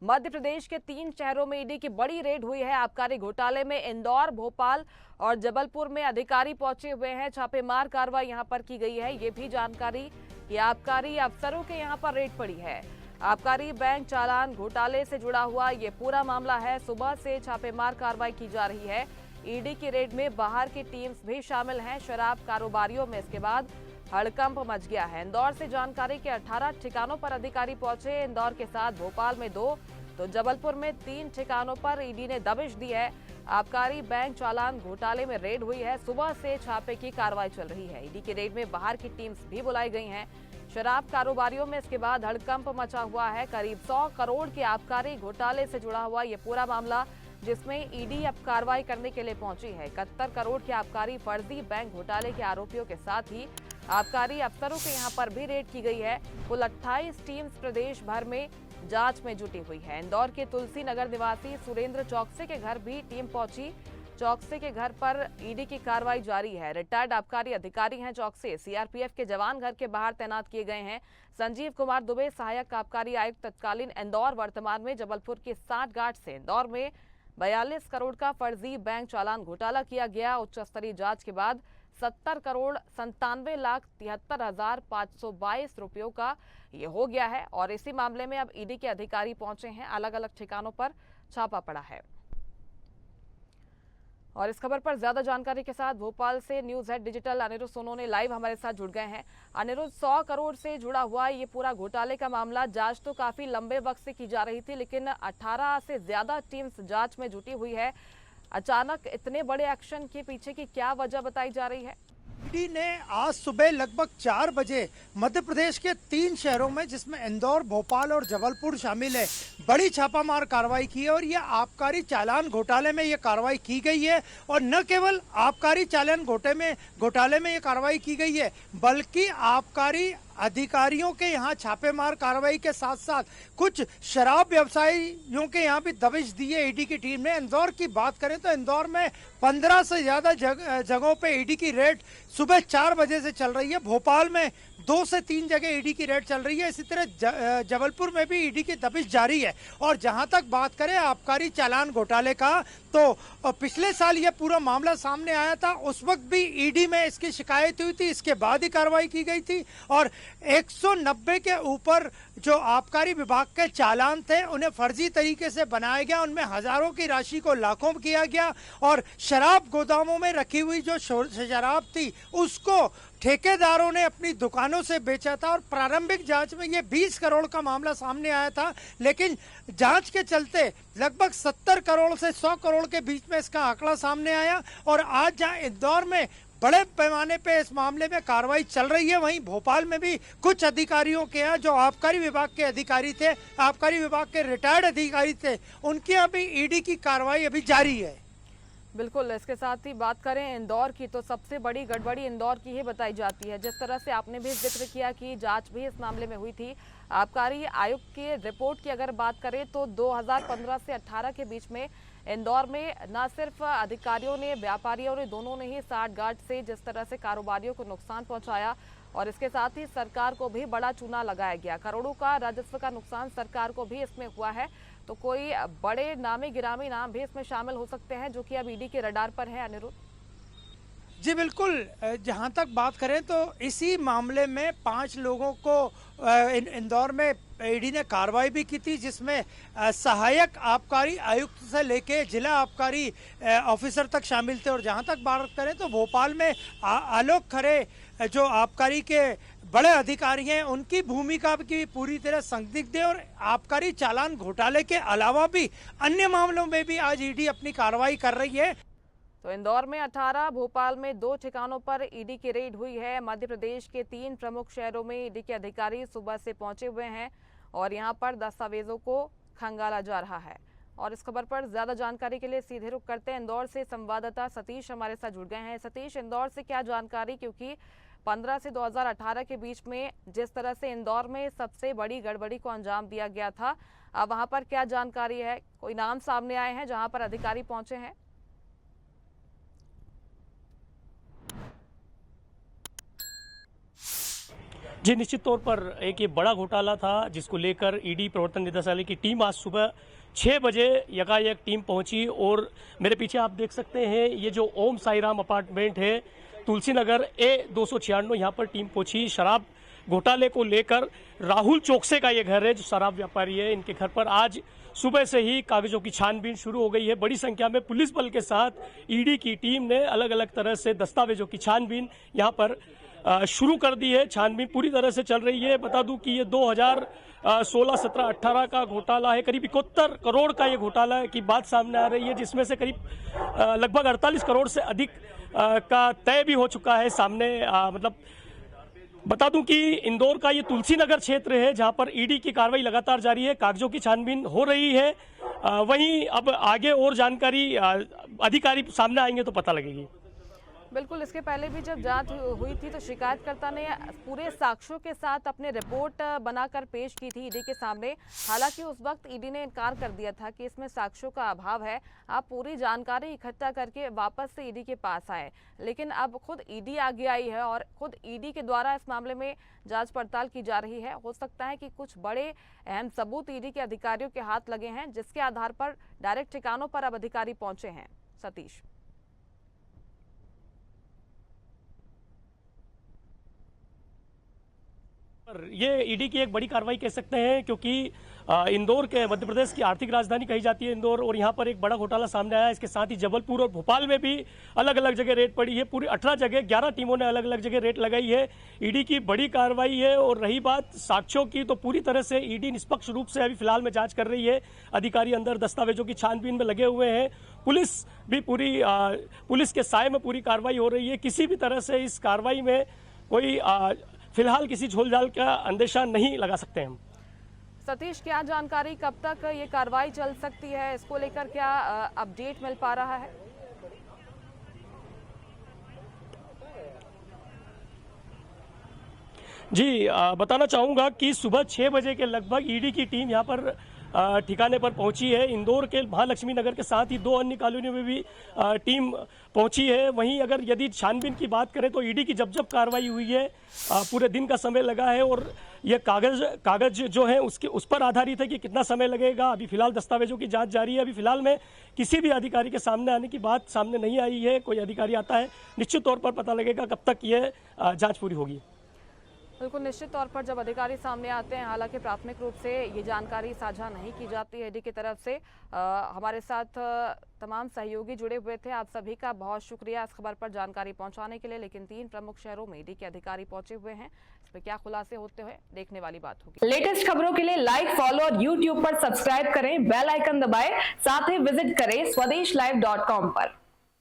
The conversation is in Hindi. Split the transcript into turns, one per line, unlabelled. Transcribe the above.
मध्य प्रदेश के 3 शहरों में ईडी की बड़ी रेड हुई है। आबकारी घोटाले में इंदौर, भोपाल और जबलपुर में अधिकारी पहुंचे हुए हैं। छापेमार कार्रवाई यहां पर की गई है। ये भी जानकारी कि आबकारी अफसरों के यहां पर रेड पड़ी है। आबकारी बैंक चालान घोटाले से जुड़ा हुआ ये पूरा मामला है। सुबह से छापेमार कार्रवाई की जा रही है। ईडी की रेड में बाहर की टीम्स भी शामिल हैं। शराब कारोबारियों में इसके बाद हड़कंप मच गया है। इंदौर से जानकारी के 18 ठिकानों पर अधिकारी पहुंचे। इंदौर के साथ भोपाल में 2 तो जबलपुर में 3 ठिकानों पर ईडी ने दबिश दी है। आबकारी बैंक चालान घोटाले में रेड हुई है। सुबह से छापे की कार्रवाई चल रही है। ईडी की रेड में बाहर की टीम्स भी बुलाई गई हैं। शराब कारोबारियों में इसके बाद हड़कंप मचा हुआ है। करीब 100 करोड़ के आबकारी घोटाले से जुड़ा हुआ ये पूरा मामला, जिसमें ईडी अब कार्रवाई करने के लिए पहुंची है। 71 करोड़ के आबकारी फर्जी बैंक घोटाले के आरोपियों के साथ ही आबकारी अफसरों के यहां पर भी रेड की गई है। कुल 28 टीम्स प्रदेश भर में जांच में जुटी हुई है। इंदौर के तुलसी नगर निवासी सुरेंद्र चौकसे के घर भी टीम पहुंची। चौकसे के घर पर ईडी की कार्रवाई जारी है। रिटायर्ड आबकारी अधिकारी हैं चौकसे। सीआरपीएफ के जवान घर के बाहर तैनात किए गए हैं। संजीव कुमार दुबे, सहायक आबकारी आयुक्त तत्कालीन इंदौर, वर्तमान में जबलपुर के 60 गार्ड से इंदौर में 42 करोड़ का फर्जी बैंक चालान घोटाला किया गया। उच्च स्तरीय जांच के बाद 70 करोड़ 97,73,522 रुपयों का ये हो गया है। और इसी मामले में अब ईडी के अधिकारी पहुंचे हैं। अलग अलग ठिकानों पर छापा पड़ा है। और इस खबर पर ज्यादा जानकारी के साथ भोपाल से news head digital Anirudh Sonone live हमारे साथ जुड़ गए हैं। अनिरुद्ध, 100 करोड़ से जुड़ा हुआ ये पूरा घोटाले का मामला, जांच तो काफी लंबे वक्त से की जा रही थी, लेकिन 18 से ज्यादा टीम्स जांच में जुटी हुई है। अचानक इतने बड़े एक्शन के पीछे की क्या वजह बताई जा रही है?
ईडी ने आज सुबह लगभग 4 बजे मध्य प्रदेश के 3 शहरों में, जिसमें इंदौर, भोपाल और जबलपुर शामिल है, बड़ी छापामार कार्रवाई की है। और ये आबकारी चालान घोटाले में ये कार्रवाई की गई है। और न केवल आबकारी चालान घोटाले में ये कार्रवाई की गई है, बल्कि आबकारी अधिकारियों के यहाँ छापेमार कार्रवाई के साथ साथ कुछ शराब व्यवसायियों के यहाँ भी दबिश दी है ईडी की टीम ने। इंदौर की बात करें तो इंदौर में 15 से ज्यादा जगहों पे ईडी की रेड सुबह 4 बजे से चल रही है। भोपाल में 2 से 3 जगह ईडी की रेड चल रही है। इसी तरह जबलपुर में भी ईडी की दबिश जारी है। और जहां तक बात करें आबकारी चालान घोटाले का, तो पिछले साल यह पूरा मामला सामने आया था। उस वक्त भी ईडी में इसकी शिकायत हुई थी, इसके बाद ही कार्रवाई की गई थी। और 190 के ऊपर जो आबकारी विभाग के चालान थे उन्हें फर्जी तरीके से बनाया गया। उनमें हजारों की राशि को लाखों में किया गया। और शराब गोदामों में रखी हुई जो शराब थी उसको ठेकेदारों ने अपनी दुकानों से बेचा था। और प्रारंभिक जांच में ये 20 करोड़ का मामला सामने आया था, लेकिन जांच के चलते लगभग 70 करोड़ से 100 करोड़ के बीच में इसका आंकड़ा सामने आया। और आज जहां इंदौर में बड़े पैमाने पे इस मामले में कार्रवाई चल रही है, वहीं भोपाल में भी कुछ अधिकारियों के यहाँ जो आबकारी विभाग के अधिकारी थे, आबकारी विभाग के रिटायर्ड अधिकारी थे, उनके यहाँ भी ईडी की कार्रवाई अभी जारी है।
बिल्कुल, इसके साथ ही बात करें इंदौर की, तो सबसे बड़ी गड़बड़ी इंदौर की ही बताई जाती है। जिस तरह से आपने भी जिक्र किया कि जांच भी इस मामले में हुई थी। आबकारी आयुक्त की रिपोर्ट की अगर बात करें तो 2015 से 18 के बीच में इंदौर में न सिर्फ अधिकारियों ने, व्यापारियों ने, दोनों ने ही 60 गार्ड से जिस तरह से कारोबारियों को नुकसान पहुंचाया, और इसके साथ ही सरकार को भी बड़ा चूना लगाया गया। करोड़ों का राजस्व का नुकसान सरकार को भी इसमें हुआ है। तो कोई बड़े नामी गिरामी नाम भी इसमें शामिल हो सकते हैं, जो कि अब ईडी के रडार पर है। अनिरुद्ध
जी बिल्कुल, जहां तक बात करें तो इसी मामले में 5 लोगों को इंदौर में ईडी ने कार्रवाई भी की थी, जिसमें सहायक आबकारी आयुक्त से लेके जिला आबकारी ऑफिसर तक शामिल थे। और जहां तक बात करें तो भोपाल में आलोक खरे जो आबकारी के बड़े अधिकारी हैं, उनकी भूमिका की पूरी तरह संदिग्ध है। और आबकारी चालान घोटाले के अलावा भी अन्य मामलों में भी आज ईडी अपनी कार्रवाई कर रही है।
तो इंदौर में 18, भोपाल में 2 ठिकानों पर ईडी की रेड हुई है। मध्य प्रदेश के 3 प्रमुख शहरों में ईडी के अधिकारी सुबह से पहुंचे हुए हैं और यहां पर दस्तावेजों को खंगाला जा रहा है। और इस खबर पर ज्यादा जानकारी के लिए सीधे रुख करते हैं। इंदौर से संवाददाता सतीश हमारे साथ जुड़ गए हैं। सतीश, इंदौर से क्या जानकारी, क्योंकि 15 से 2018 के बीच में जिस तरह से इंदौर में सबसे बड़ी गड़बड़ी को अंजाम दिया गया था, अब वहां पर क्या जानकारी है? कोई नाम सामने आए हैं जहां पर अधिकारी पहुंचे हैं?
जी, निश्चित तौर पर एक ये बड़ा घोटाला था जिसको लेकर ईडी प्रवर्तन निदेशालय की टीम आज सुबह 6 बजे यकायक टीम पहुंची। और मेरे पीछे आप देख सकते हैं ये जो ओम साईराम अपार्टमेंट है तुलसी नगर A296, यहाँ पर टीम पहुंची। शराब घोटाले को लेकर राहुल चोकसे का ये घर है जो शराब व्यापारी है। इनके घर पर आज सुबह से ही कागजों की छानबीन शुरू हो गई है। बड़ी संख्या में पुलिस बल के साथ ईडी की टीम ने अलग अलग तरह से दस्तावेजों की छानबीन यहाँ पर शुरू कर दी है। छानबीन पूरी तरह से चल रही है। बता दूं कि ये 2016, 17, 18 का घोटाला है। करीब 71 करोड़ का ये घोटाला की बात सामने आ रही है, जिसमें से करीब लगभग 48 करोड़ से अधिक का तय भी हो चुका है सामने। मतलब बता दूं कि इंदौर का ये तुलसी नगर क्षेत्र है जहां पर ईडी की कार्रवाई लगातार जारी है, कागजों की छानबीन हो रही है। वहीं अब आगे और जानकारी अधिकारी सामने आएंगे तो पता लगेगी।
बिल्कुल, इसके पहले भी जब जांच हुई थी तो शिकायतकर्ता ने पूरे साक्ष्यों के साथ अपने रिपोर्ट बनाकर पेश की थी ईडी के सामने। हालांकि उस वक्त ईडी ने इनकार कर दिया था कि इसमें साक्ष्यों का अभाव है, आप पूरी जानकारी इकट्ठा करके वापस से ईडी के पास आए। लेकिन अब खुद ईडी आगे आई है और खुद ईडी के द्वारा इस मामले में जांच पड़ताल की जा रही है। हो सकता है कि कुछ बड़े अहम सबूत ईडी के अधिकारियों के हाथ लगे हैं, जिसके आधार पर डायरेक्ट ठिकानों पर अब अधिकारी पहुंचे हैं। सतीश,
ये ईडी की एक बड़ी कार्रवाई कह सकते हैं, क्योंकि इंदौर के मध्य प्रदेश की आर्थिक राजधानी कही जाती है इंदौर, और यहाँ पर एक बड़ा घोटाला सामने आया। इसके साथ ही जबलपुर और भोपाल में भी अलग अलग जगह रेड पड़ी है। पूरी 18 जगह 11 टीमों ने अलग अलग जगह रेड लगाई है। ईडी की बड़ी कार्रवाई है। और रही बात साक्ष्यों की, तो पूरी तरह से ईडी निष्पक्ष रूप से अभी फिलहाल में जांच कर रही है। अधिकारी अंदर दस्तावेजों की छानबीन में लगे हुए हैं। पुलिस भी पुलिस के साए में पूरी कार्रवाई हो रही है। किसी भी तरह से इस कार्रवाई में कोई फिलहाल किसी झोलझाल का अंदेशा नहीं लगा सकते हम।
सतीश, क्या जानकारी, कब तक ये कार्रवाई चल सकती है, इसको लेकर क्या अपडेट मिल पा रहा है?
जी, बताना चाहूंगा कि सुबह 6 बजे के लगभग ईडी की टीम यहाँ पर ठिकाने पर पहुंची है। इंदौर के महालक्ष्मी नगर के साथ ही 2 अन्य कॉलोनियों में भी टीम पहुंची है। वहीं अगर यदि छानबीन की बात करें तो ईडी की जब कार्रवाई हुई है पूरे दिन का समय लगा है। और ये कागज जो है उस पर आधारित है कि कितना समय लगेगा। अभी फिलहाल दस्तावेजों की जांच जारी है। अभी फिलहाल में किसी भी अधिकारी के सामने आने की बात सामने नहीं आई है। कोई अधिकारी आता है, निश्चित तौर पर पता लगेगा कब तक ये जाँच पूरी होगी।
बिल्कुल, निश्चित तौर पर जब अधिकारी सामने आते हैं, हालांकि प्राथमिक रूप से ये जानकारी साझा नहीं की जाती है ईडी की तरफ से। हमारे साथ तमाम सहयोगी जुड़े हुए थे, आप सभी का बहुत शुक्रिया इस खबर पर जानकारी पहुंचाने के लिए। लेकिन 3 प्रमुख शहरों में ईडी के अधिकारी पहुंचे हुए हैं, इसमें क्या खुलासे होते हुए देखने वाली बात होगी।
लेटेस्ट खबरों के लिए लाइक, फॉलो और यूट्यूब पर सब्सक्राइब करें, बेल आइकन दबाएं, साथ ही विजिट करें swedishlive.com पर।